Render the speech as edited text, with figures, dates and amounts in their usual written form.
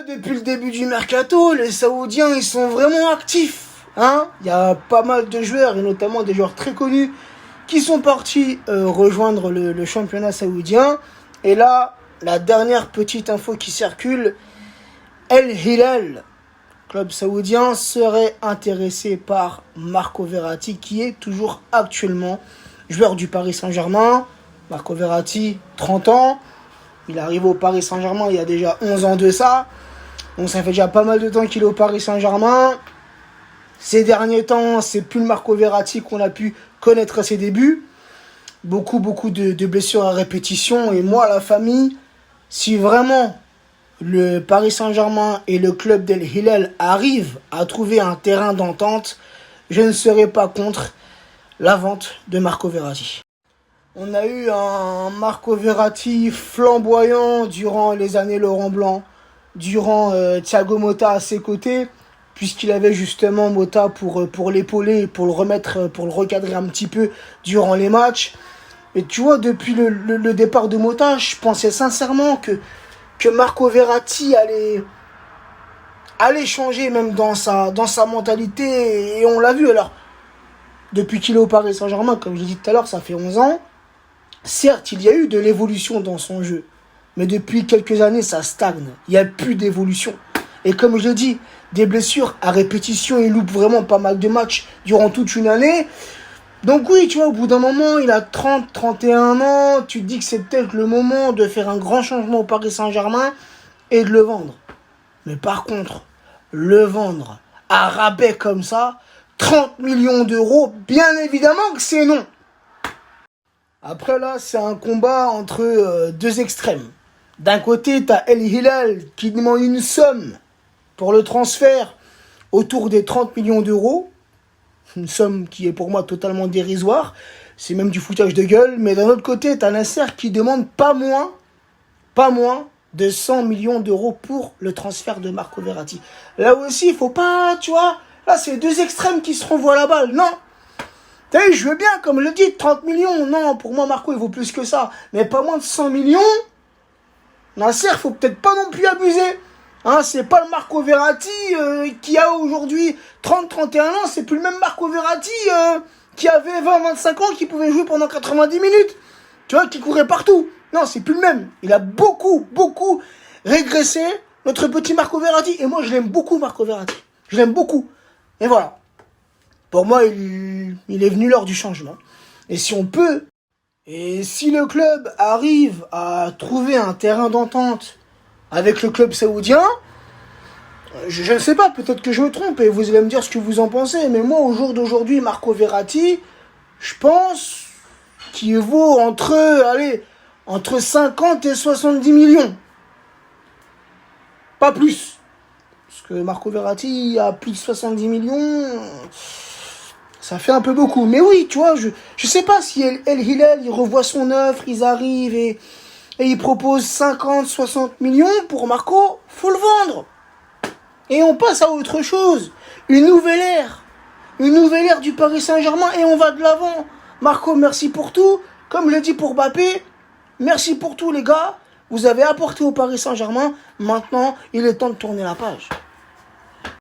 Depuis le début du mercato, les Saoudiens, ils sont vraiment actifs. Hein, il y a pas mal de joueurs, et notamment des joueurs très connus, qui sont partis rejoindre le championnat saoudien. Et là, la dernière petite info qui circule, El Hilal, club saoudien, serait intéressé par Marco Verratti, qui est toujours actuellement joueur du Paris Saint-Germain. Marco Verratti, 30 ans. Il arrive au Paris Saint-Germain il y a déjà 11 ans de ça. Donc ça fait déjà pas mal de temps qu'il est au Paris Saint-Germain. Ces derniers temps, c'est plus le Marco Verratti qu'on a pu connaître à ses débuts. Beaucoup de blessures à répétition. Et moi, la famille, si vraiment le Paris Saint-Germain et le club d'El Hilal arrivent à trouver un terrain d'entente, je ne serai pas contre la vente de Marco Verratti. On a eu un Marco Verratti flamboyant durant les années Laurent Blanc, durant Thiago Motta à ses côtés, puisqu'il avait justement Motta pour l'épauler, pour le remettre, pour le recadrer un petit peu durant les matchs. Et tu vois, depuis le départ de Motta, je pensais sincèrement que Marco Verratti allait changer même dans sa mentalité, et on l'a vu. Alors, depuis qu'il est au Paris Saint-Germain, comme je l'ai dit tout à l'heure, ça fait 11 ans. Certes, il y a eu de l'évolution dans son jeu, mais depuis quelques années, ça stagne. Il n'y a plus d'évolution. Et comme je l'ai dit, des blessures à répétition, il loupe vraiment pas mal de matchs durant toute une année. Donc oui, tu vois, au bout d'un moment, il a 31 ans, tu te dis que c'est peut-être le moment de faire un grand changement au Paris Saint-Germain et de le vendre. Mais par contre, le vendre à rabais comme ça, 30 millions d'euros, bien évidemment que c'est non. Après là, c'est un combat entre deux extrêmes. D'un côté, t'as El Hilal qui demande une somme pour le transfert autour des 30 millions d'euros. Une somme qui est pour moi totalement dérisoire. C'est même du foutage de gueule. Mais d'un autre côté, t'as Nasser qui demande pas moins de 100 millions d'euros pour le transfert de Marco Verratti. Là aussi, il faut pas, tu vois, là c'est deux extrêmes qui se renvoient la balle. Non. T'as vu, je veux bien, comme le dit, 30 millions. Non, pour moi, Marco, il vaut plus que ça. Mais pas moins de 100 millions. Nasser, faut peut-être pas non plus abuser. Hein, c'est pas le Marco Verratti qui a aujourd'hui 30-31 ans. C'est plus le même Marco Verratti qui avait 20-25 ans, qui pouvait jouer pendant 90 minutes. Tu vois, qui courait partout. Non, c'est plus le même. Il a beaucoup régressé, notre petit Marco Verratti. Et moi, je l'aime beaucoup, Marco Verratti. Je l'aime beaucoup. Et voilà. Pour moi, il est venu l'heure du changement. Et si on peut, et si le club arrive à trouver un terrain d'entente avec le club saoudien, je ne sais pas, peut-être que je me trompe et vous allez me dire ce que vous en pensez. Mais moi, au jour d'aujourd'hui, Marco Verratti, je pense qu'il vaut entre 50 et 70 millions. Pas plus. Parce que Marco Verratti a plus de 70 millions... Ça fait un peu beaucoup. Mais oui, tu vois, je sais pas si El Hilal, il revoit son offre, ils arrivent et ils proposent 50, 60 millions pour Marco, faut le vendre. Et on passe à autre chose. Une nouvelle ère. Une nouvelle ère du Paris Saint-Germain et on va de l'avant. Marco, merci pour tout. Comme je l'ai dit pour Mbappé, merci pour tout les gars. Vous avez apporté au Paris Saint-Germain. Maintenant, il est temps de tourner la page.